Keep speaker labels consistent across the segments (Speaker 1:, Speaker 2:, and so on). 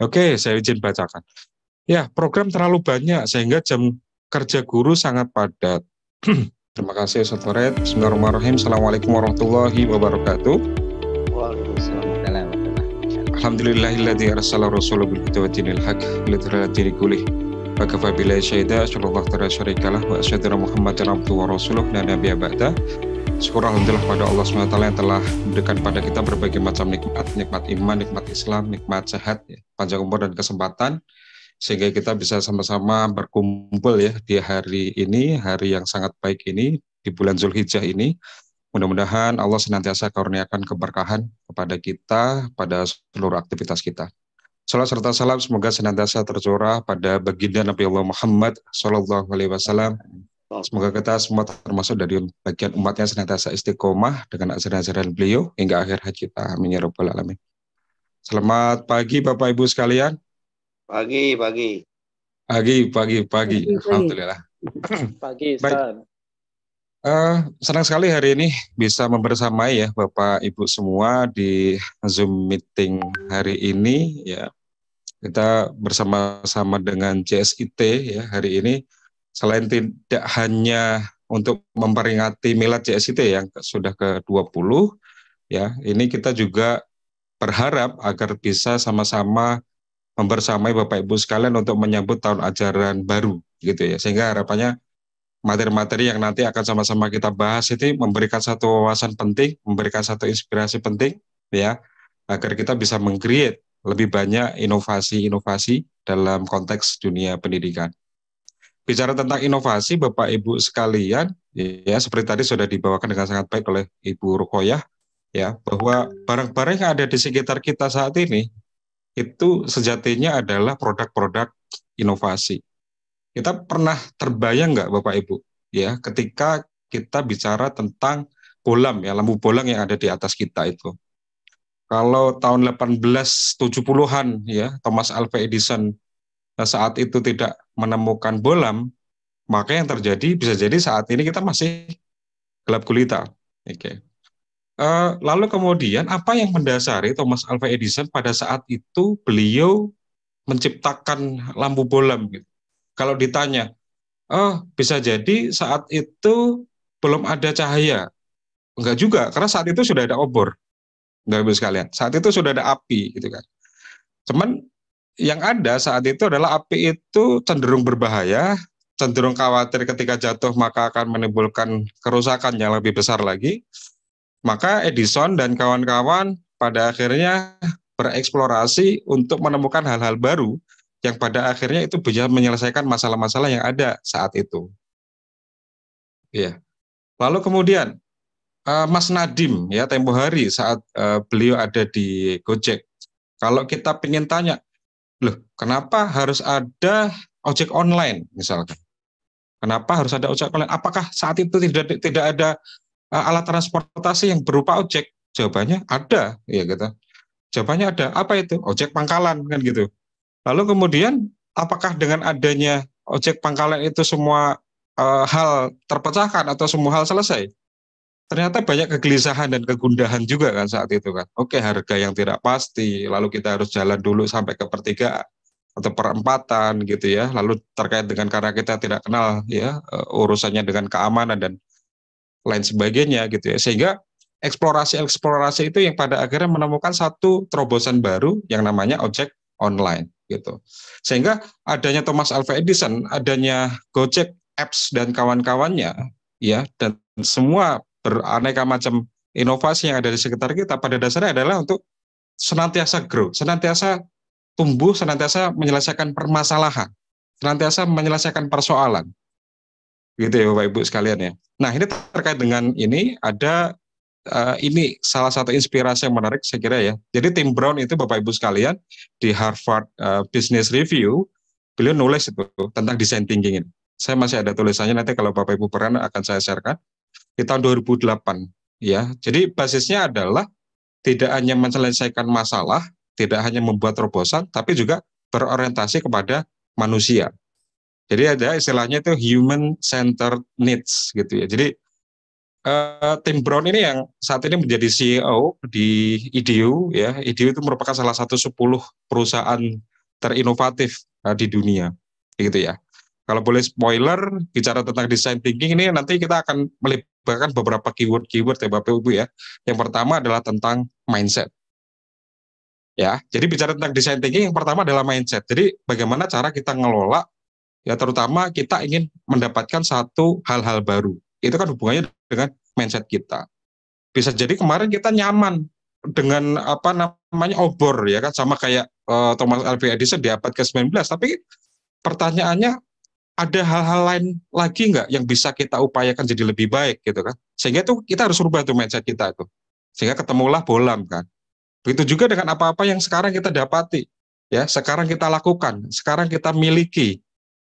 Speaker 1: Oke, saya izin bacakan. Ya, program terlalu banyak sehingga jam kerja guru sangat padat. Terima kasih, Ustaz Farid. Bismillahirrahmanirrahim. Assalamualaikum warahmatullahi wabarakatuh.
Speaker 2: Waalaikumsalam warahmatullahi wabarakatuh.
Speaker 1: Alhamdulillahilladzi arsala rasulahu bil huda wa dinil haq liyudhhirahu 'ala dini kullih. Wa kafa billahi syahida, sallallahu la syarikalah wa asyhadu anna Muhammadan abduhu wa rasuluh la nabiyya ba'da. Syukur alhamdulillah pada Allah SWT yang telah memberikan pada kita berbagai macam nikmat, nikmat iman, nikmat Islam, nikmat sehat, ya, panjang umur dan kesempatan, sehingga kita bisa sama-sama berkumpul ya di hari ini, hari yang sangat baik ini, di bulan Zulhijjah ini. Mudah-mudahan Allah senantiasa karuniakan keberkahan kepada kita, pada seluruh aktivitas kita. Salam serta salam semoga senantiasa tercurah pada baginda Nabi Allah Muhammad SAW. Semoga kita semua termasuk dari bagian umatnya senantiasa istiqomah dengan ajaran-ajaran beliau hingga akhir hayat kita. Amin ya rabbal alamin. Selamat pagi Bapak Ibu sekalian.
Speaker 3: Pagi.
Speaker 1: Alhamdulillah.
Speaker 4: Pagi, Ustaz.
Speaker 1: Senang sekali hari ini bisa membersamai ya Bapak Ibu semua di Zoom meeting hari ini ya. Kita bersama-sama dengan JSIT ya hari ini. Selain tidak hanya untuk memperingati milad JSIT yang sudah ke-20 ya, ini kita juga berharap agar bisa sama-sama membersamai Bapak Ibu sekalian untuk menyambut tahun ajaran baru gitu ya. Sehingga harapannya materi-materi yang nanti akan sama-sama kita bahas ini memberikan satu wawasan penting, memberikan satu inspirasi penting ya, agar kita bisa meng-create lebih banyak inovasi-inovasi dalam konteks dunia pendidikan. Bicara tentang inovasi, Bapak Ibu sekalian, ya seperti tadi sudah dibawakan dengan sangat baik oleh Ibu Ruqoyah, ya bahwa barang-barang yang ada di sekitar kita saat ini itu sejatinya adalah produk-produk inovasi. Kita pernah terbayang nggak Bapak Ibu, ya ketika kita bicara tentang bohlam, ya lampu bohlam yang ada di atas kita itu. Kalau tahun 1870-an, ya Thomas Alva Edison saat itu tidak menemukan bohlam, maka yang terjadi bisa jadi saat ini kita masih gelap gulita. Oke. Lalu kemudian apa yang mendasari Thomas Alva Edison pada saat itu beliau menciptakan lampu bohlam? Gitu. Kalau ditanya, bisa jadi saat itu belum ada cahaya. Enggak juga, karena saat itu sudah ada obor. Bapak Ibu sekalian, saat itu sudah ada api, gitu kan. Cuman yang ada saat itu adalah api itu cenderung berbahaya, cenderung khawatir ketika jatuh maka akan menimbulkan kerusakan yang lebih besar lagi. Maka Edison dan kawan-kawan pada akhirnya bereksplorasi untuk menemukan hal-hal baru yang pada akhirnya itu bisa menyelesaikan masalah-masalah yang ada saat itu. Ya. Lalu kemudian Mas Nadiem ya tempo hari saat beliau ada di Gojek, kalau kita ingin tanya, loh, kenapa harus ada ojek online misalkan? Kenapa harus ada ojek online? Apakah saat itu tidak ada alat transportasi yang berupa ojek? Jawabannya ada, ya gitu. Jawabannya ada. Apa itu? Ojek pangkalan kan gitu. Lalu kemudian apakah dengan adanya ojek pangkalan itu semua hal terpecahkan atau semua hal selesai? Ternyata banyak kegelisahan dan kegundahan juga kan saat itu kan. Oke, harga yang tidak pasti, lalu kita harus jalan dulu sampai ke pertigaan atau perempatan gitu ya. Lalu terkait dengan karena kita tidak kenal ya urusannya dengan keamanan dan lain sebagainya gitu ya. Sehingga eksplorasi itu yang pada akhirnya menemukan satu terobosan baru yang namanya ojek online gitu. Sehingga adanya Thomas Alva Edison, adanya Gojek apps dan kawan-kawannya ya, dan semua beraneka macam inovasi yang ada di sekitar kita pada dasarnya adalah untuk senantiasa grow, senantiasa tumbuh, senantiasa menyelesaikan permasalahan, senantiasa menyelesaikan persoalan. Gitu ya Bapak Ibu sekalian ya. Nah, ini terkait dengan ini ada ini salah satu inspirasi yang menarik saya kira ya. Jadi Tim Brown itu Bapak Ibu sekalian di Harvard Business Review, beliau nulis itu tentang design thinking ini. Saya masih ada tulisannya, nanti kalau Bapak Ibu pernah akan saya sharekan. Di tahun 2008 ya. Jadi basisnya adalah tidak hanya menyelesaikan masalah, tidak hanya membuat terobosan, tapi juga berorientasi kepada manusia. Jadi ada istilahnya itu human centered needs gitu ya. Jadi Tim Brown ini yang saat ini menjadi CEO di IDEO ya. IDEO itu merupakan salah satu 10 perusahaan terinovatif di dunia, gitu ya. Kalau boleh spoiler, bicara tentang design thinking ini nanti kita akan melibatkan beberapa keyword ya Bapak Ibu ya. Yang pertama adalah tentang mindset. Ya, jadi bicara tentang design thinking yang pertama adalah mindset. Jadi bagaimana cara kita ngelola, ya terutama kita ingin mendapatkan satu hal-hal baru. Itu kan hubungannya dengan mindset kita. Bisa jadi kemarin kita nyaman dengan apa namanya obor ya kan, sama kayak Thomas Alva Edison di abad ke-19, tapi pertanyaannya ada hal-hal lain lagi nggak yang bisa kita upayakan jadi lebih baik gitu kan, sehingga itu kita harus rubah tuh mindset kita itu, sehingga ketemulah bolam kan. Begitu juga dengan apa-apa yang sekarang kita dapati ya, sekarang kita lakukan, sekarang kita miliki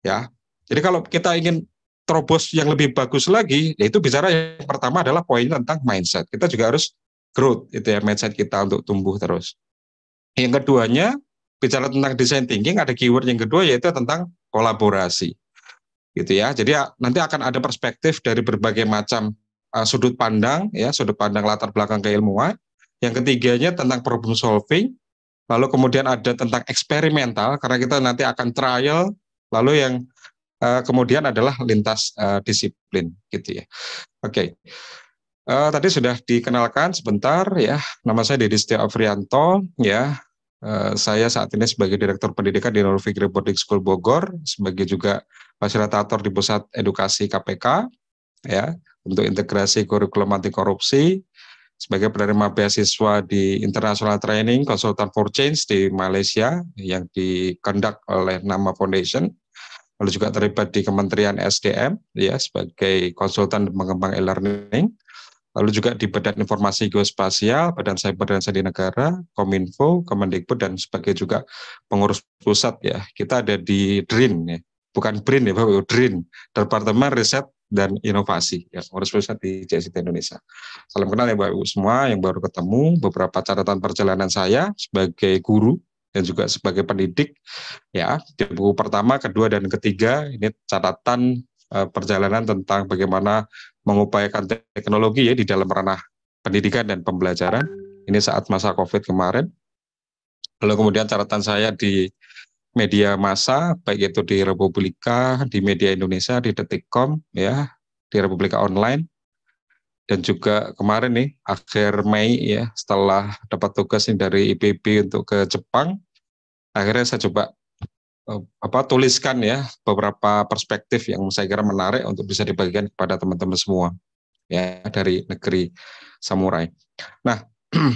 Speaker 1: ya. Jadi kalau kita ingin terobos yang lebih bagus lagi, yaitu bicara yang pertama adalah poin tentang mindset. Kita juga harus growth itu ya, mindset kita untuk tumbuh terus. Yang keduanya bicara tentang design thinking, ada keyword yang kedua yaitu tentang kolaborasi. Gitu ya. Jadi nanti akan ada perspektif dari berbagai macam sudut pandang ya, sudut pandang latar belakang keilmuan. Yang ketiganya tentang problem solving, lalu kemudian ada tentang eksperimental karena kita nanti akan trial, lalu yang kemudian adalah lintas disiplin gitu ya. Oke. Tadi sudah dikenalkan sebentar ya, nama saya Dedi Setia Afrianto ya. Saya saat ini sebagai Direktur Pendidikan di Nurul Fikri Boarding School Bogor, sebagai juga fasilitator di Pusat Edukasi KPK, ya, untuk integrasi kurikulum anti korupsi, sebagai penerima beasiswa di International Training Consultant for Change di Malaysia, yang dikondak oleh Nama Foundation, lalu juga terlibat di Kementerian SDM, ya, sebagai konsultan pengembang e-learning, lalu juga di Badan Informasi Geospasial, Badan Cyber dan Sandi Negara, Kominfo, Kemendikbud, dan sebagai juga pengurus pusat ya. Kita ada di DRIN ya, bukan BRIN ya Bapak, DRIN, Departemen Riset dan Inovasi ya, pengurus pusat di JSIT Indonesia. Salam kenal ya Bapak Ibu semua yang baru ketemu, beberapa catatan perjalanan saya sebagai guru dan juga sebagai pendidik ya. Di buku pertama, kedua, dan ketiga ini catatan perjalanan tentang bagaimana mengupayakan teknologi ya di dalam ranah pendidikan dan pembelajaran. Ini saat masa COVID kemarin. Lalu kemudian catatan saya di media massa, baik itu di Republika, di Media Indonesia, di Detikcom, ya, di Republika Online, dan juga kemarin nih akhir Mei ya, setelah dapat tugas dari IPB untuk ke Jepang, akhirnya saya coba tuliskan ya beberapa perspektif yang saya kira menarik untuk bisa dibagikan kepada teman-teman semua ya dari negeri samurai. Nah,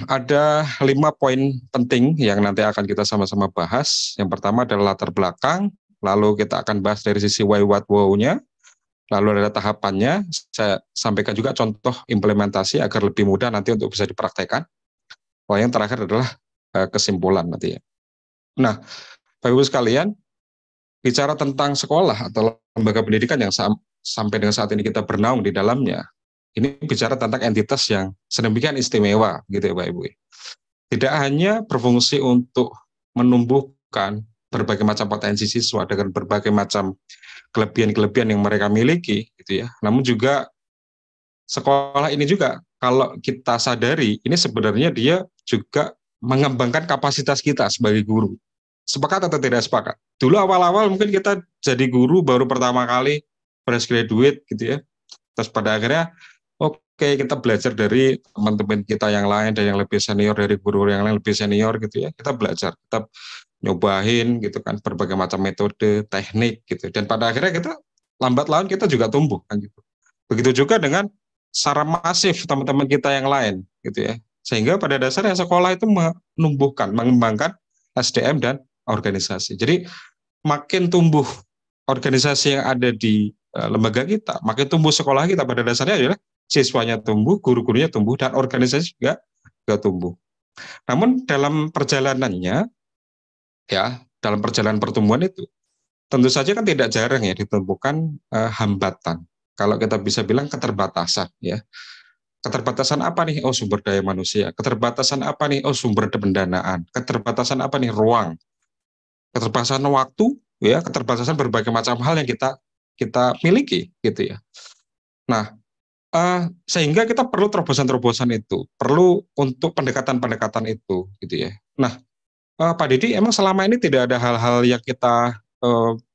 Speaker 1: ada 5 poin penting yang nanti akan kita sama-sama bahas. Yang pertama adalah latar belakang, lalu kita akan bahas dari sisi why, what, wow-nya, lalu ada tahapannya. Saya sampaikan juga contoh implementasi agar lebih mudah nanti untuk bisa dipraktekkan. Yang terakhir adalah kesimpulan nanti ya. Nah, Bapak Ibu sekalian, bicara tentang sekolah atau lembaga pendidikan yang sampai dengan saat ini kita bernaung di dalamnya, ini bicara tentang entitas yang sedemikian istimewa gitu ya Bapak Ibu. Tidak hanya berfungsi untuk menumbuhkan berbagai macam potensi siswa dengan berbagai macam kelebihan-kelebihan yang mereka miliki gitu ya, namun juga sekolah ini juga kalau kita sadari ini sebenarnya dia juga mengembangkan kapasitas kita sebagai guru. Sepakat atau tidak sepakat? Dulu awal-awal mungkin kita jadi guru baru pertama kali fresh graduate gitu ya. Terus pada akhirnya oke, kita belajar dari teman-teman kita yang lain dan yang lebih senior, dari guru yang lain lebih senior gitu ya. Kita belajar, kita nyobain gitu kan berbagai macam metode, teknik gitu. Dan pada akhirnya kita lambat laun kita juga tumbuh kan gitu. Begitu juga dengan secara masif teman-teman kita yang lain gitu ya. Sehingga pada dasarnya sekolah itu menumbuhkan, mengembangkan SDM dan organisasi. Jadi makin tumbuh organisasi yang ada di lembaga kita, makin tumbuh sekolah kita. Pada dasarnya adalah siswanya tumbuh, guru-gurunya tumbuh, dan organisasi juga tumbuh. Namun dalam perjalanannya, ya, dalam perjalanan pertumbuhan itu, tentu saja kan tidak jarang ya ditemukan hambatan. Kalau kita bisa bilang keterbatasan, ya. Keterbatasan apa nih? Oh, sumber daya manusia. Keterbatasan apa nih? Oh, sumber pendanaan. Keterbatasan apa nih? Ruang. Keterbatasan waktu, ya, keterbatasan berbagai macam hal yang kita miliki, gitu ya. Nah, sehingga kita perlu terobosan-terobosan itu, perlu untuk pendekatan-pendekatan itu, gitu ya. Nah, Pak Didi, emang selama ini tidak ada hal-hal yang kita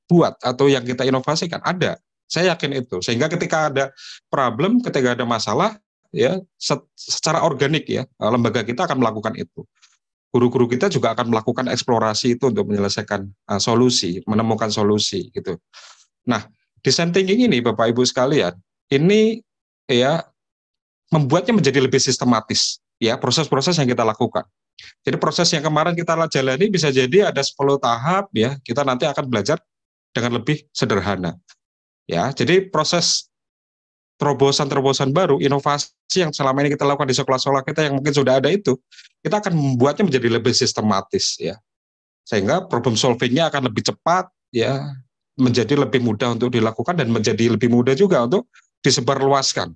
Speaker 1: buat atau yang kita inovasikan? Ada, saya yakin itu. Sehingga ketika ada problem, ketika ada masalah, ya secara organik ya lembaga kita akan melakukan itu. Guru-guru kita juga akan melakukan eksplorasi itu untuk menyelesaikan solusi, menemukan solusi gitu. Nah, design thinking ini Bapak Ibu sekalian, ini ya membuatnya menjadi lebih sistematis ya proses-proses yang kita lakukan. Jadi proses yang kemarin kita jalani bisa jadi ada 10 tahap ya, kita nanti akan belajar dengan lebih sederhana. Ya, jadi proses terobosan-terobosan baru, inovasi yang selama ini kita lakukan di sekolah-sekolah kita yang mungkin sudah ada itu, kita akan membuatnya menjadi lebih sistematis ya. Sehingga problem solving-nya akan lebih cepat ya, menjadi lebih mudah untuk dilakukan dan menjadi lebih mudah juga untuk disebarluaskan.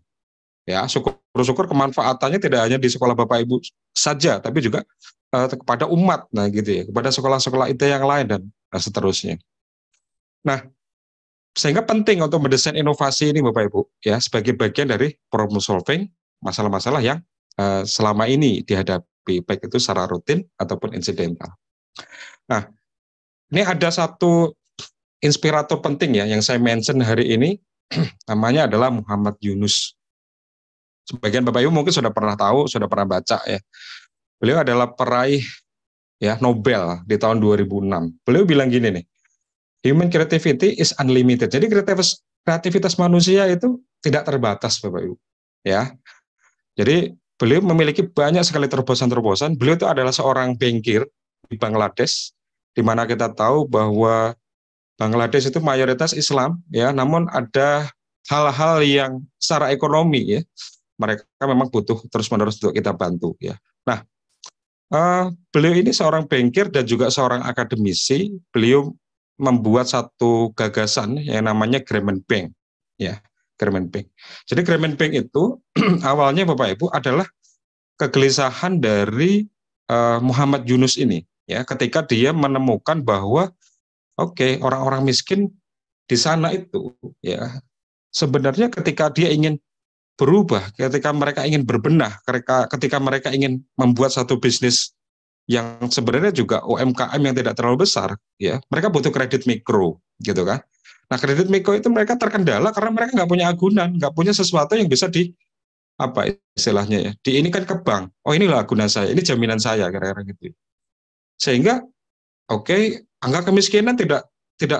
Speaker 1: Ya, syukur-syukur kemanfaatannya tidak hanya di sekolah Bapak Ibu saja, tapi juga kepada umat, nah gitu ya, kepada sekolah-sekolah IT yang lain dan seterusnya. Nah, sehingga penting untuk mendesain inovasi ini Bapak Ibu ya sebagai bagian dari problem solving masalah-masalah yang selama ini dihadapi baik itu secara rutin ataupun insidental. Nah, ini ada satu inspirator penting ya yang saya mention hari ini namanya adalah Muhammad Yunus. Sebagian Bapak Ibu mungkin sudah pernah tahu, sudah pernah baca ya. Beliau adalah peraih ya Nobel di tahun 2006. Beliau bilang gini nih, human creativity is unlimited. Jadi kreativitas manusia itu tidak terbatas, Bapak Ibu. Ya. Jadi beliau memiliki banyak sekali terobosan-terobosan. Beliau itu adalah seorang bankir di Bangladesh, di mana kita tahu bahwa Bangladesh itu mayoritas Islam, ya. Namun ada hal-hal yang secara ekonomi, ya, mereka memang butuh terus-menerus untuk kita bantu, ya. Nah, beliau ini seorang bankir dan juga seorang akademisi. Beliau membuat satu gagasan yang namanya Grameen Bank, ya, Grameen Bank. Jadi Grameen Bank itu awalnya Bapak Ibu adalah kegelisahan dari Muhammad Yunus ini, ya, ketika dia menemukan bahwa orang-orang miskin di sana itu, ya, sebenarnya ketika dia ingin berubah, ketika mereka ingin berbenah, ketika mereka ingin membuat satu bisnis yang sebenarnya juga UMKM yang tidak terlalu besar, ya, mereka butuh kredit mikro, gitu kan. Nah, kredit mikro itu mereka terkendala karena mereka nggak punya agunan, nggak punya sesuatu yang bisa apa istilahnya ya, ini kan ke bank. Oh, inilah agunan saya, ini jaminan saya, kira-kira gitu. Sehingga angka kemiskinan tidak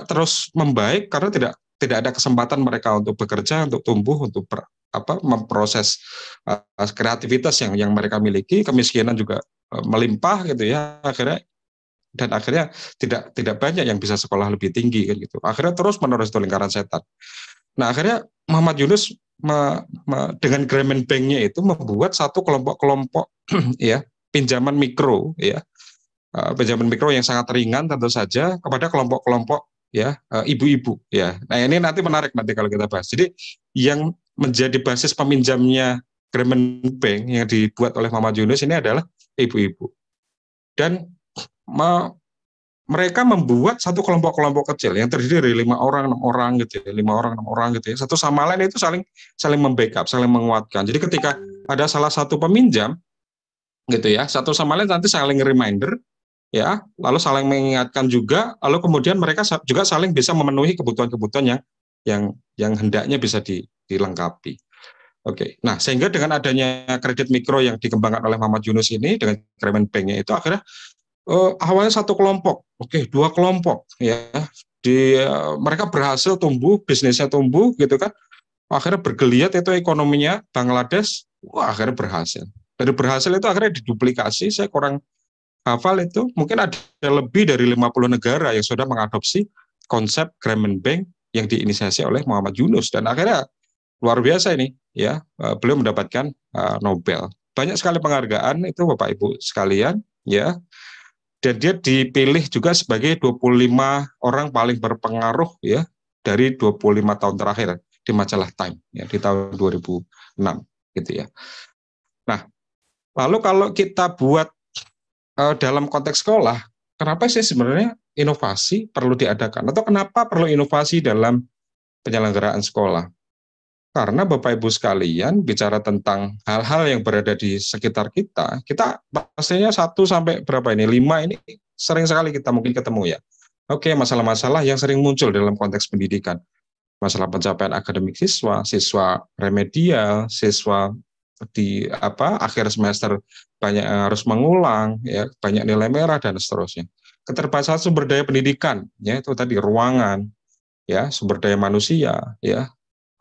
Speaker 1: terus membaik karena tidak ada kesempatan mereka untuk bekerja, untuk tumbuh, untuk memproses kreativitas yang mereka miliki. Kemiskinan juga melimpah gitu ya, akhirnya tidak banyak yang bisa sekolah lebih tinggi kan gitu. Akhirnya terus menerus itu lingkaran setan. Nah, akhirnya Muhammad Yunus dengan Grameen Bank-nya itu membuat satu kelompok-kelompok ya, pinjaman mikro ya. Pinjaman mikro yang sangat ringan tentu saja kepada kelompok-kelompok ya, ibu-ibu ya. Nah, ini nanti menarik nanti kalau kita bahas. Jadi yang menjadi basis peminjamnya Grameen Bank yang dibuat oleh Muhammad Yunus ini adalah ibu-ibu. Dan mereka membuat satu kelompok-kelompok kecil yang terdiri dari 5 orang, 6 orang gitu ya, 5 orang, 6 orang gitu ya. Satu sama lain itu saling membackup, saling menguatkan. Jadi ketika ada salah satu peminjam gitu ya, satu sama lain nanti saling reminder ya, lalu saling mengingatkan juga, lalu kemudian mereka juga saling bisa memenuhi kebutuhan-kebutuhan yang hendaknya bisa dilengkapi. Nah, sehingga dengan adanya kredit mikro yang dikembangkan oleh Muhammad Yunus ini dengan Grameen Bank-nya itu akhirnya awalnya satu kelompok, 2 kelompok ya, mereka berhasil tumbuh, bisnisnya tumbuh gitu kan, akhirnya bergeliat itu ekonominya Bangladesh, akhirnya berhasil. Dari berhasil itu akhirnya diduplikasi, saya kurang hafal itu, mungkin ada lebih dari 50 negara yang sudah mengadopsi konsep Grameen Bank yang diinisiasi oleh Muhammad Yunus, dan akhirnya luar biasa ini ya, beliau mendapatkan Nobel. Banyak sekali penghargaan itu Bapak Ibu sekalian ya, dan dia dipilih juga sebagai 25 orang paling berpengaruh ya dari 25 tahun terakhir di majalah Time ya, di tahun 2006 gitu ya. Nah, lalu kalau kita buat dalam konteks sekolah, kenapa sih sebenarnya inovasi perlu diadakan? Atau kenapa perlu inovasi dalam penyelenggaraan sekolah? Karena Bapak Ibu sekalian bicara tentang hal-hal yang berada di sekitar kita, kita pastinya 1 sampai berapa ini, 5 ini sering sekali kita mungkin ketemu ya. Oke, masalah-masalah yang sering muncul dalam konteks pendidikan. Masalah pencapaian akademik siswa, siswa remedial, siswa di akhir semester banyak harus mengulang, ya, banyak nilai merah dan seterusnya. Keterbatasan sumber daya pendidikan, ya itu tadi ruangan, ya sumber daya manusia, ya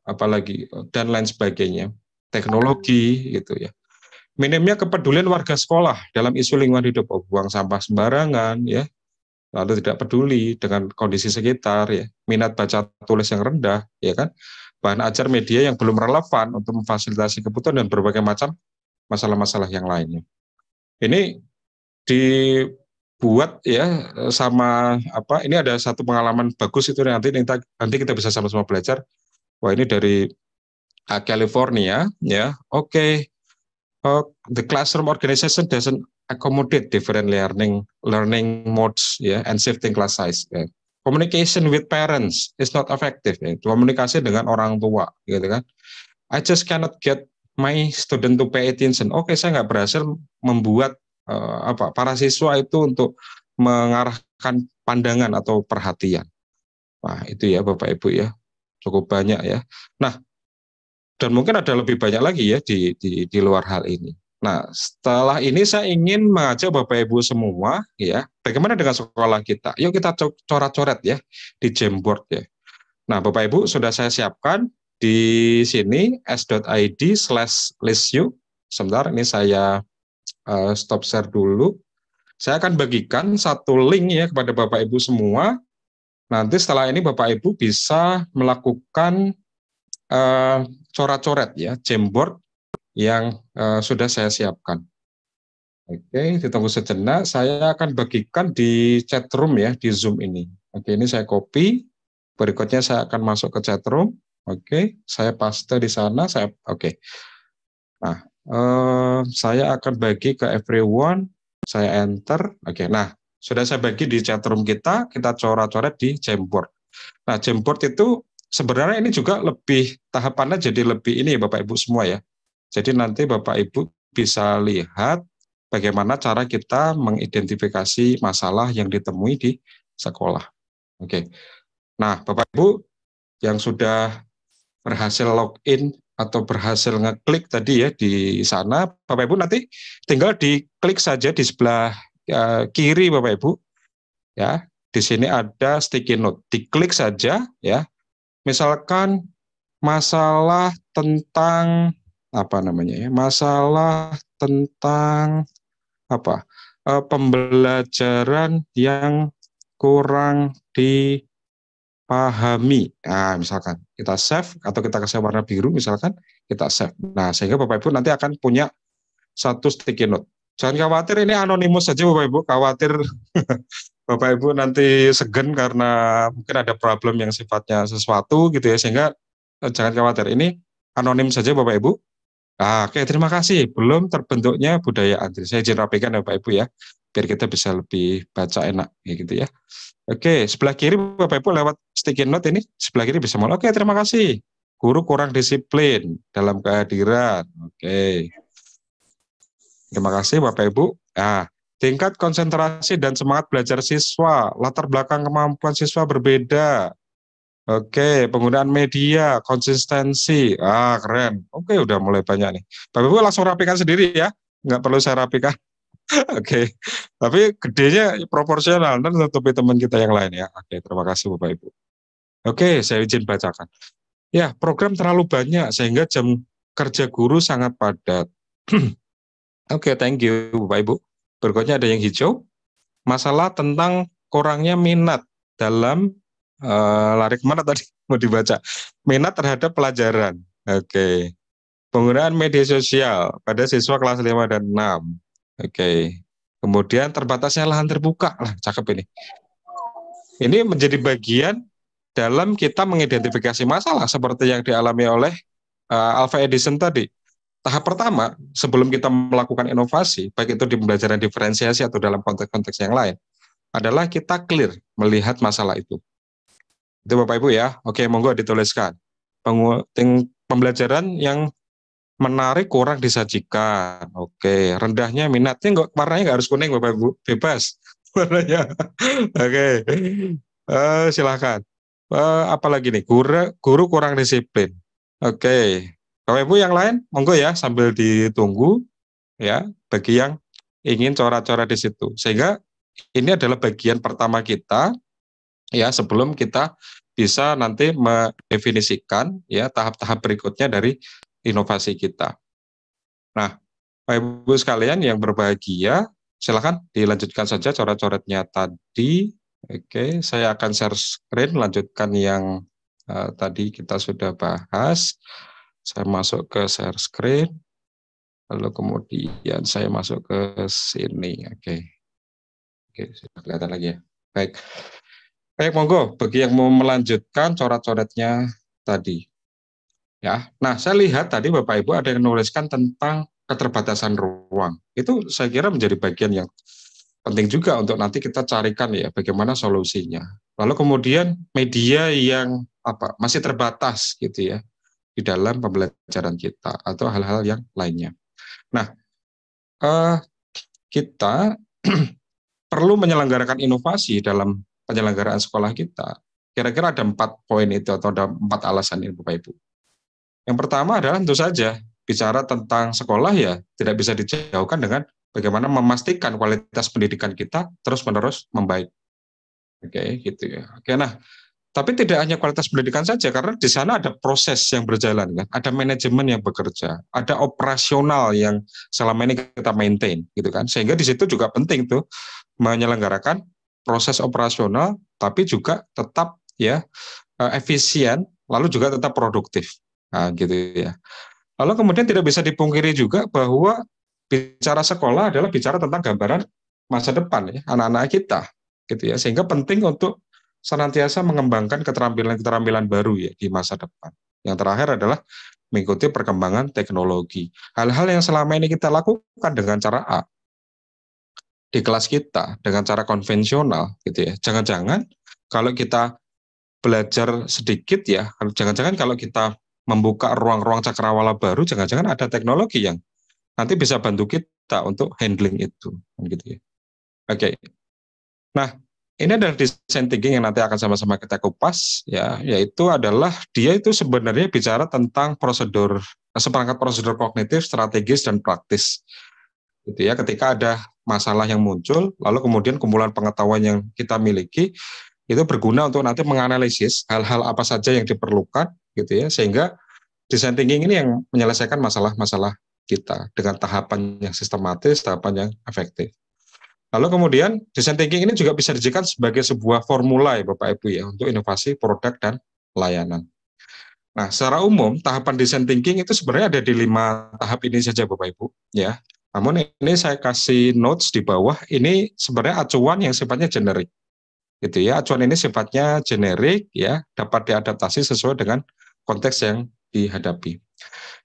Speaker 1: apalagi dan lain sebagainya, teknologi gitu ya. Minimnya kepedulian warga sekolah dalam isu lingkungan hidup, buang sampah sembarangan ya, lalu tidak peduli dengan kondisi sekitar ya, minat baca tulis yang rendah ya kan, bahan ajar media yang belum relevan untuk memfasilitasi kebutuhan dan berbagai macam masalah-masalah yang lainnya. Ini dibuat ya sama ini ada satu pengalaman bagus itu nanti kita bisa sama-sama belajar. Wah, ini dari California, ya. Oke. The classroom organization doesn't accommodate different learning modes, ya, and shifting class size. Ya. Communication with parents is not effective. Ya. Komunikasi dengan orang tua, gitu kan. I just cannot get my student to pay attention. Oke, saya nggak berhasil membuat para siswa itu untuk mengarahkan pandangan atau perhatian. Nah, itu ya Bapak Ibu ya. Cukup banyak ya. Nah, dan mungkin ada lebih banyak lagi ya di luar hal ini. Nah, setelah ini saya ingin mengajak Bapak Ibu semua ya, bagaimana dengan sekolah kita? Yuk kita coret-coret ya di Jamboard ya. Nah, Bapak Ibu sudah saya siapkan di sini s.id/listu. Sebentar, ini saya stop share dulu. Saya akan bagikan satu link ya kepada Bapak Ibu semua. Nanti setelah ini Bapak Ibu bisa melakukan coret-coret ya, Jamboard yang sudah saya siapkan. Oke, ditunggu sejenak. Saya akan bagikan di chat room ya, di Zoom ini. Oke, ini saya copy. Berikutnya saya akan masuk ke chat room. Oke, saya paste di sana. Oke. Nah, saya akan bagi ke everyone. Saya enter. Oke, nah. Sudah saya bagi di chat room kita coret-coret di Jamboard. Nah, Jamboard itu sebenarnya ini juga lebih, tahapannya jadi lebih ini ya Bapak Ibu semua ya. Jadi nanti Bapak Ibu bisa lihat bagaimana cara kita mengidentifikasi masalah yang ditemui di sekolah. Oke. Nah, Bapak Ibu yang sudah berhasil login atau berhasil ngeklik tadi ya di sana, Bapak Ibu nanti tinggal diklik saja di sebelah kiri Bapak Ibu ya, di sini ada sticky note, diklik saja ya. Misalkan masalah tentang masalah tentang pembelajaran yang kurang dipahami. Nah, misalkan kita save atau kita kasih warna biru misalkan kita save. Nah, sehingga Bapak Ibu nanti akan punya satu sticky note. Jangan khawatir, ini anonimus saja Bapak Ibu, khawatir Bapak Ibu nanti segan karena mungkin ada problem yang sifatnya sesuatu gitu ya, sehingga jangan khawatir, ini anonim saja Bapak Ibu. Nah, oke, terima kasih, belum terbentuknya budaya antri. Saya izin rapikan ya Bapak Ibu ya, biar kita bisa lebih baca enak gitu ya. Oke, sebelah kiri Bapak Ibu lewat sticky note ini, sebelah kiri bisa mulai. Oke, terima kasih. Guru kurang disiplin dalam kehadiran. Oke. Terima kasih Bapak Ibu. Nah, tingkat konsentrasi dan semangat belajar siswa, latar belakang kemampuan siswa berbeda. Oke, penggunaan media, konsistensi. Keren. Oke, udah mulai banyak nih. Bapak Ibu langsung rapikan sendiri ya. Nggak perlu saya rapikan. Oke, tapi gedenya proporsional dan tutupi teman kita yang lain ya. Oke, terima kasih Bapak Ibu. Oke, saya izin bacakan. Ya, program terlalu banyak sehingga jam kerja guru sangat padat. Oke, thank you Bapak Ibu. Berikutnya ada yang hijau. Masalah tentang kurangnya minat dalam lari kemana tadi mau dibaca. Minat terhadap pelajaran. Oke. Penggunaan media sosial pada siswa kelas 5 dan 6. Oke. Kemudian terbatasnya lahan terbuka. Lah, cakep ini. Ini menjadi bagian dalam kita mengidentifikasi masalah seperti yang dialami oleh Alpha Edison tadi. Tahap pertama, sebelum kita melakukan inovasi, baik itu di pembelajaran diferensiasi atau dalam konteks-konteks yang lain, adalah kita clear melihat masalah itu. Itu Bapak Ibu ya. Oke, monggo dituliskan. pembelajaran yang menarik kurang disajikan. Oke, rendahnya minatnya warnanya nggak harus kuning Bapak Ibu, bebas warnanya. Oke, silakan. Apalagi nih, guru kurang disiplin. Oke, Bapak Ibu yang lain, monggo ya sambil ditunggu ya bagi yang ingin coret-coret di situ. Sehingga ini adalah bagian pertama kita ya sebelum kita bisa nanti mendefinisikan ya tahap-tahap berikutnya dari inovasi kita. Nah, Bapak Ibu sekalian yang berbahagia, silakan dilanjutkan saja coret-coretnya tadi. Oke, saya akan share screen, lanjutkan yang tadi kita sudah bahas. Saya masuk ke share screen, lalu kemudian saya masuk ke sini. Oke, sudah kelihatan lagi ya. Baik, monggo bagi yang mau melanjutkan coret-coretnya tadi. Ya, nah saya lihat tadi Bapak Ibu ada yang menuliskan tentang keterbatasan ruang. Itu saya kira menjadi bagian yang penting juga untuk nanti kita carikan ya bagaimana solusinya. Lalu kemudian media yang masih terbatas gitu ya di dalam pembelajaran kita atau hal-hal yang lainnya. Nah, kita perlu menyelenggarakan inovasi dalam penyelenggaraan sekolah kita. Kira-kira ada 4 poin itu atau ada 4 alasan ini Bapak Ibu. Yang pertama adalah tentu saja bicara tentang sekolah ya tidak bisa dijauhkan dengan bagaimana memastikan kualitas pendidikan kita terus-menerus membaik. Oke, gitu ya. Oke, nah, tapi tidak hanya kualitas pendidikan saja karena di sana ada proses yang berjalan kan, ada manajemen yang bekerja, ada operasional yang selama ini kita maintain gitu kan. Sehingga di situ juga penting tuh menyelenggarakan proses operasional tapi juga tetap ya efisien lalu juga tetap produktif. Nah, gitu ya. Lalu kemudian tidak bisa dipungkiri juga bahwa bicara sekolah adalah bicara tentang gambaran masa depan ya, anak-anak kita, gitu ya. Sehingga penting untuk senantiasa mengembangkan keterampilan-keterampilan baru ya di masa depan. Yang terakhir adalah mengikuti perkembangan teknologi. Hal-hal yang selama ini kita lakukan dengan cara A di kelas kita dengan cara konvensional, gitu ya. Jangan-jangan kalau kita belajar sedikit ya, jangan-jangan kalau kita membuka ruang-ruang cakrawala baru, jangan-jangan ada teknologi yang nanti bisa bantu kita untuk handling itu, gitu ya. Oke. Nah, ini adalah design thinking yang nanti akan sama-sama kita kupas, ya, yaitu adalah dia itu sebenarnya bicara tentang seperangkat prosedur kognitif, strategis dan praktis, gitu ya. Ketika ada masalah yang muncul, lalu kemudian kumpulan pengetahuan yang kita miliki itu berguna untuk nanti menganalisis hal-hal apa saja yang diperlukan, gitu ya, sehingga design thinking ini yang menyelesaikan masalah-masalah kita dengan tahapan yang sistematis, tahapan yang efektif. Lalu kemudian design thinking ini juga bisa dijadikan sebagai sebuah formula ya Bapak Ibu ya untuk inovasi produk dan layanan. Nah, secara umum tahapan design thinking itu sebenarnya ada di 5 tahap ini saja Bapak Ibu ya. Namun ini saya kasih notes di bawah, ini sebenarnya acuan yang sifatnya generik. Gitu ya, acuan ini sifatnya generik ya, dapat diadaptasi sesuai dengan konteks yang dihadapi.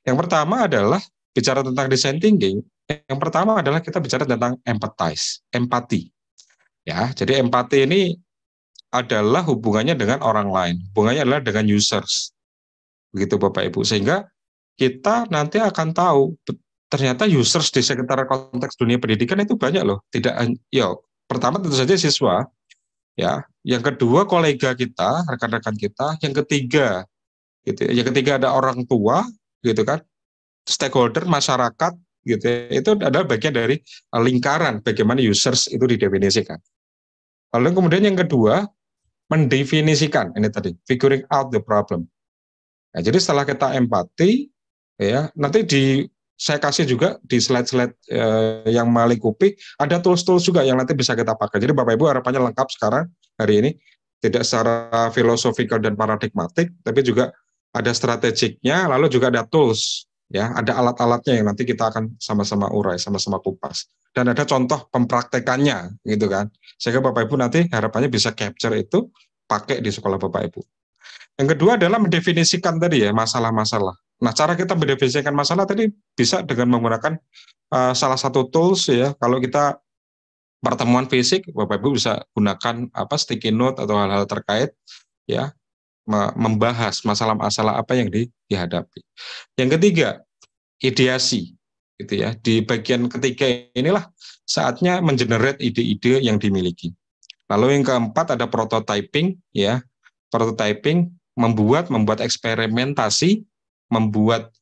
Speaker 1: Yang pertama adalah bicara tentang design thinking. Yang pertama adalah kita bicara tentang empati. Ya, jadi empati ini adalah hubungannya dengan orang lain, hubungannya adalah dengan users. Begitu Bapak Ibu, sehingga kita nanti akan tahu ternyata users di sekitar konteks dunia pendidikan itu banyak loh. Tidak ya, pertama tentu saja siswa, ya. Yang kedua kolega kita, rekan-rekan kita, yang ketiga gitu. Yang ketiga ada orang tua, gitu kan. Stakeholder masyarakat gitu ya, itu adalah bagian dari lingkaran bagaimana users itu didefinisikan. Lalu kemudian yang kedua mendefinisikan ini tadi figuring out the problem. Nah, jadi setelah kita empati ya nanti saya kasih juga di slide-slide yang melingkupi ada tools-tools juga yang nanti bisa kita pakai. Jadi Bapak Ibu harapannya lengkap sekarang hari ini, tidak secara filosofikal dan paradigmatik, tapi juga ada strategiknya, lalu juga ada tools. Ya, ada alat-alatnya yang nanti kita akan sama-sama urai, sama-sama kupas. Dan ada contoh pempraktekannya, gitu kan. Sehingga Bapak Ibu nanti harapannya bisa capture itu, pakai di sekolah Bapak Ibu. Yang kedua adalah mendefinisikan tadi ya, masalah-masalah. Nah, cara kita mendefinisikan masalah tadi bisa dengan menggunakan salah satu tools ya. Kalau kita pertemuan fisik, Bapak Ibu bisa gunakan sticky note atau hal-hal terkait ya. membahas masalah-masalah apa yang dihadapi. Yang ketiga, ideasi, gitu ya. Di bagian ketiga inilah saatnya mengenerate ide-ide yang dimiliki. Lalu yang keempat ada prototyping, ya. Prototyping membuat eksperimentasi, membuat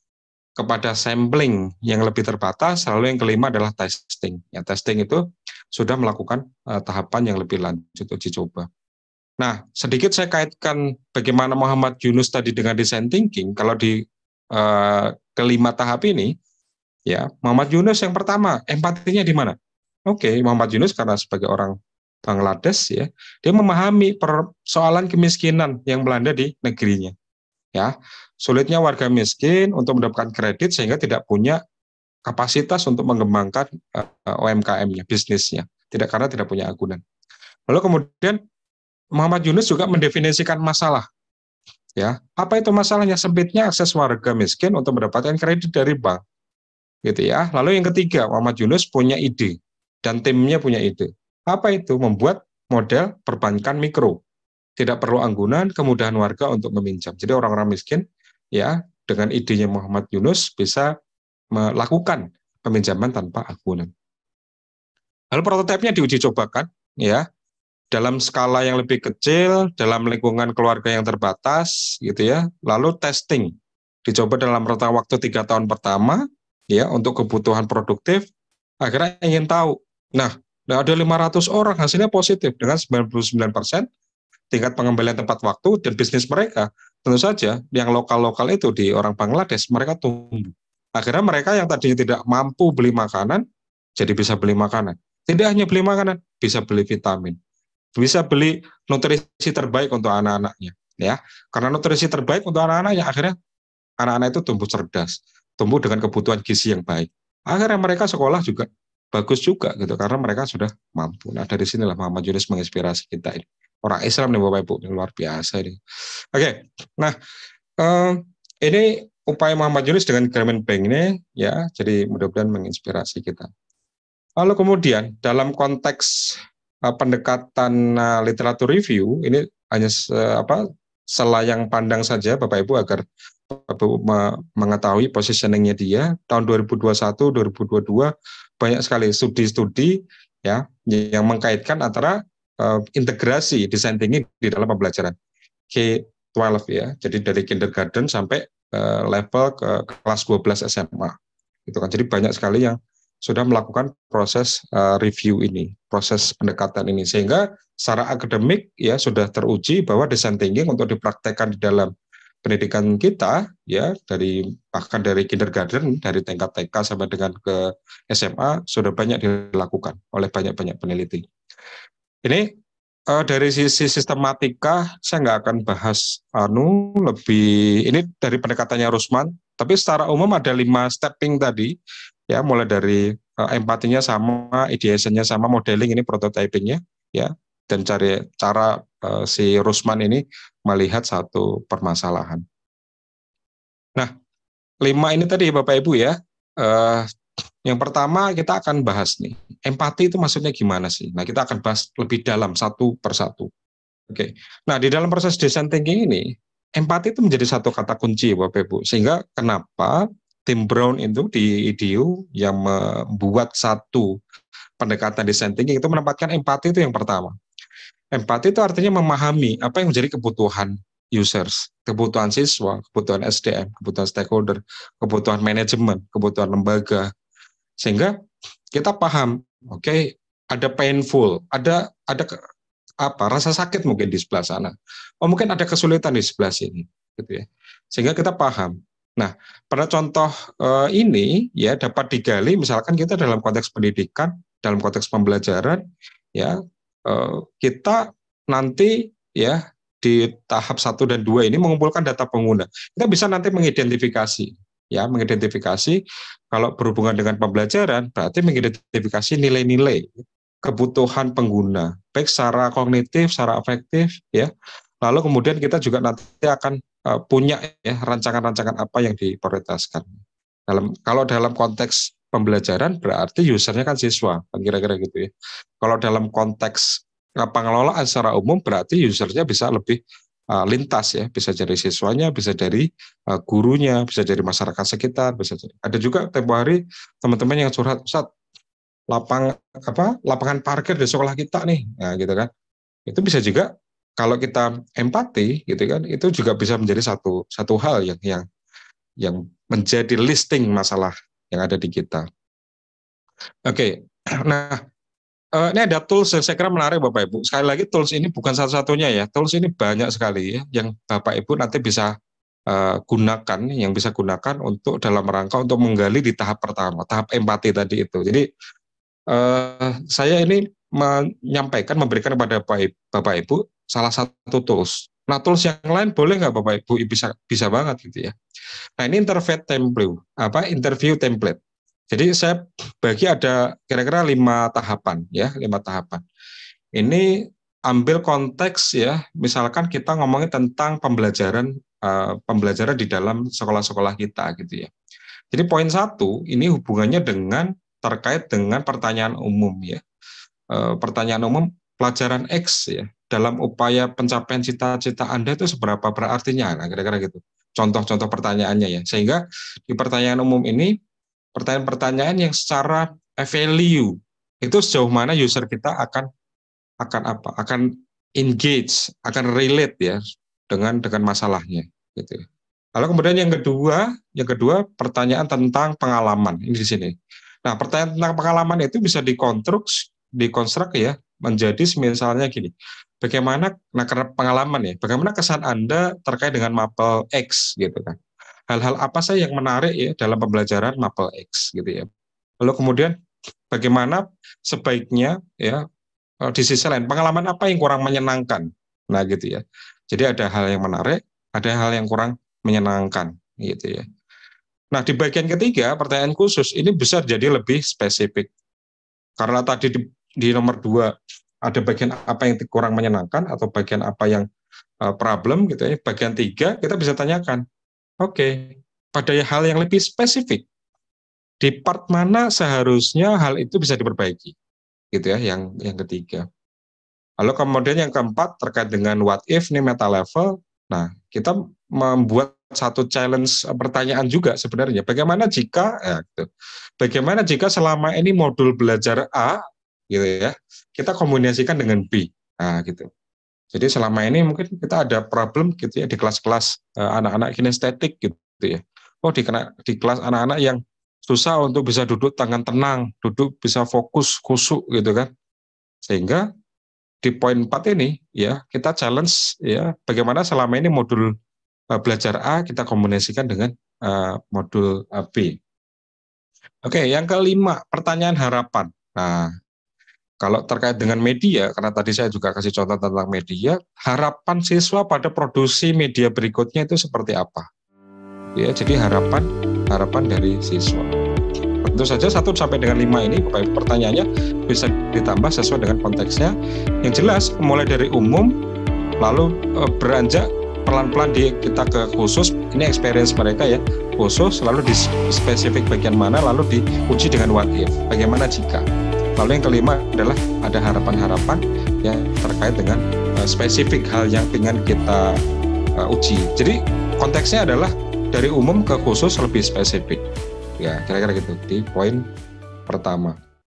Speaker 1: kepada sampling yang lebih terbatas. Lalu yang kelima adalah testing. Ya, testing itu sudah melakukan tahapan yang lebih lanjut uji coba. Nah, sedikit saya kaitkan bagaimana Muhammad Yunus tadi dengan design thinking. Kalau di kelima tahap ini, ya Muhammad Yunus yang pertama, empatinya di mana? Oke, Muhammad Yunus karena sebagai orang Bangladesh, ya, dia memahami persoalan kemiskinan yang melanda di negerinya. Ya, sulitnya warga miskin untuk mendapatkan kredit sehingga tidak punya kapasitas untuk mengembangkan UMKM-nya, bisnisnya, karena tidak punya agunan. Lalu kemudian Muhammad Yunus juga mendefinisikan masalah. Ya, apa itu masalahnya? Sempitnya akses warga miskin untuk mendapatkan kredit dari bank. Gitu ya. Lalu yang ketiga, Muhammad Yunus punya ide dan timnya punya ide. Apa itu? Membuat model perbankan mikro. Tidak perlu anggunan, kemudahan warga untuk meminjam. Jadi orang-orang miskin, ya, dengan idenya Muhammad Yunus bisa melakukan peminjaman tanpa anggunan. Lalu prototipenya diuji cobakan, ya, dalam skala yang lebih kecil, dalam lingkungan keluarga yang terbatas, gitu ya. Lalu testing, dicoba dalam rentang waktu 3 tahun pertama, ya, untuk kebutuhan produktif. Akhirnya ingin tahu. Nah, ada 500 orang, hasilnya positif dengan 99%. Tingkat pengembalian tepat waktu dan bisnis mereka, tentu saja yang lokal-lokal itu di orang Bangladesh, mereka tumbuh. Akhirnya mereka yang tadinya tidak mampu beli makanan, jadi bisa beli makanan. Tidak hanya beli makanan, bisa beli vitamin. Bisa beli nutrisi terbaik untuk anak-anaknya. Ya, karena nutrisi terbaik untuk anak-anaknya, akhirnya anak-anak itu tumbuh cerdas, tumbuh dengan kebutuhan gizi yang baik. Akhirnya mereka sekolah juga bagus juga, gitu, karena mereka sudah mampu. Nah, dari sinilah Muhammad Yunus menginspirasi kita ini. Orang Islam nih Bapak Ibu, ini luar biasa ini. Oke, nah ini upaya Muhammad Yunus dengan Grameen Bank ini, ya, jadi mudah-mudahan menginspirasi kita. Lalu kemudian dalam konteks pendekatan literatur review, ini hanya selayang pandang saja Bapak Ibu agar Bapak Ibu mengetahui positioningnya dia. Tahun 2021, 2022 banyak sekali studi-studi, ya, yang mengkaitkan antara integrasi design thinking di dalam pembelajaran K-12, ya, jadi dari kindergarten sampai level ke kelas 12 SMA, gitu kan. Jadi banyak sekali yang sudah melakukan proses review ini, proses pendekatan ini, sehingga secara akademik, ya, sudah teruji bahwa design thinking untuk dipraktekkan di dalam pendidikan kita, ya, bahkan dari kindergarten, dari tingkat TK sampai dengan ke SMA sudah banyak dilakukan oleh banyak peneliti. Ini dari sisi sistematika saya nggak akan bahas lebih, ini dari pendekatannya Rusman, tapi secara umum ada 5 stepping tadi, ya, mulai dari empatinya sama, ideasinya sama, modeling ini prototypingnya, ya, dan cara si Rusman ini melihat satu permasalahan. Nah, 5 ini tadi Bapak Ibu, ya. Yang pertama kita akan bahas nih, empati itu maksudnya gimana sih? Nah, kita akan bahas lebih dalam satu persatu. Oke. Nah, di dalam proses design thinking ini, empati itu menjadi satu kata kunci, Bapak Ibu. Sehingga kenapa Tim Brown itu di IDEO yang membuat satu pendekatan design thinking itu menempatkan empati itu yang pertama. Empati itu artinya memahami apa yang menjadi kebutuhan users, kebutuhan siswa, kebutuhan SDM, kebutuhan stakeholder, kebutuhan manajemen, kebutuhan lembaga. Sehingga kita paham, oke, ada painful, ada rasa sakit mungkin di sebelah sana. Oh, mungkin ada kesulitan di sebelah sini, gitu ya. Sehingga kita paham. Nah, pada contoh ini, ya, dapat digali misalkan kita dalam konteks pendidikan, dalam konteks pembelajaran, ya, kita nanti, ya, di tahap 1 dan 2 ini mengumpulkan data pengguna. Kita bisa nanti mengidentifikasi, ya, kalau berhubungan dengan pembelajaran berarti mengidentifikasi nilai-nilai kebutuhan pengguna, baik secara kognitif, secara afektif, ya. Lalu kemudian kita juga nanti akan punya, ya, rancangan-rancangan apa yang diprioritaskan. Kalau dalam konteks pembelajaran berarti usernya kan siswa, kira-kira gitu, ya. Kalau dalam konteks pengelolaan secara umum berarti usernya bisa lebih lintas ya, bisa dari siswanya, bisa dari gurunya, bisa dari masyarakat sekitar, bisa dari. Ada juga tempo hari teman-teman yang curhat, Ustaz, lapangan parkir di sekolah kita nih, nah, gitu kan. Itu bisa juga kalau kita empati, gitu kan, itu juga bisa menjadi satu hal yang menjadi listing masalah yang ada di kita. Oke, nah ini ada tools yang saya kira menarik Bapak Ibu. Sekali lagi tools ini bukan satu-satunya ya, tools ini banyak sekali ya yang Bapak Ibu nanti bisa gunakan, yang bisa gunakan untuk dalam rangka untuk menggali di tahap pertama, tahap empati tadi itu. Jadi saya ini memberikan kepada Bapak Ibu salah satu tools. Nah, tools yang lain boleh nggak Bapak Ibu? Bisa banget gitu ya. Nah, ini interview template. Jadi saya bagi ada kira-kira 5 tahapan ya, 5 tahapan. Ini ambil konteks ya, misalkan kita ngomongin tentang pembelajaran di dalam sekolah-sekolah kita gitu ya. Jadi poin 1 ini hubungannya terkait dengan pertanyaan umum ya. Pertanyaan umum pelajaran X ya, dalam upaya pencapaian cita-cita Anda itu seberapa berartinya, nah kira-kira gitu. Contoh-contoh pertanyaannya ya, sehingga di pertanyaan umum ini pertanyaan-pertanyaan yang secara value itu sejauh mana user kita akan engage, akan relate ya dengan masalahnya gitu. Lalu kemudian yang kedua pertanyaan tentang pengalaman ini di sini. Nah, pertanyaan tentang pengalaman itu bisa dikonstruk ya menjadi misalnya gini. Bagaimana karena pengalaman ya, bagaimana kesan Anda terkait dengan mapel X gitu kan. Hal-hal apa sih yang menarik ya dalam pembelajaran mapel X gitu ya. Lalu kemudian bagaimana sebaiknya ya di sisi lain pengalaman apa yang kurang menyenangkan. Nah gitu ya. Jadi ada hal yang menarik, ada hal yang kurang menyenangkan gitu ya. Nah, di bagian ketiga, pertanyaan khusus ini bisa jadi lebih spesifik. Karena tadi di nomor 2 ada bagian apa yang kurang menyenangkan atau bagian apa yang problem gitu ya. Bagian 3 kita bisa tanyakan, oke, pada hal yang lebih spesifik, di part mana seharusnya hal itu bisa diperbaiki, gitu ya, yang ketiga. Lalu kemudian yang keempat terkait dengan what if nih meta level. Nah, kita membuat satu challenge pertanyaan juga sebenarnya. Bagaimana jika selama ini modul belajar A gitu ya, kita kombinasikan dengan B. Nah, gitu. Jadi selama ini mungkin kita ada problem gitu ya di kelas-kelas anak-anak kinestetik gitu ya. Oh, di kelas anak-anak yang susah untuk bisa duduk tangan tenang, duduk bisa fokus, khusyuk gitu kan. Sehingga di poin 4 ini ya kita challenge ya bagaimana selama ini modul belajar A kita kombinasikan dengan modul B. Oke, yang kelima, pertanyaan harapan. Nah, kalau terkait dengan media, karena tadi saya juga kasih contoh tentang media, harapan siswa pada produksi media berikutnya itu seperti apa? Ya, jadi harapan dari siswa. Tentu saja 1 sampai dengan 5 ini pertanyaannya bisa ditambah sesuai dengan konteksnya. Yang jelas mulai dari umum lalu beranjak pelan-pelan kita ke khusus, ini experience mereka ya, khusus, lalu di spesifik bagian mana, lalu diuji dengan what if, bagaimana jika. Lalu yang kelima adalah ada harapan-harapan yang terkait dengan spesifik hal yang ingin kita uji. Jadi konteksnya adalah dari umum ke khusus lebih spesifik. Ya, kira-kira gitu di poin pertama.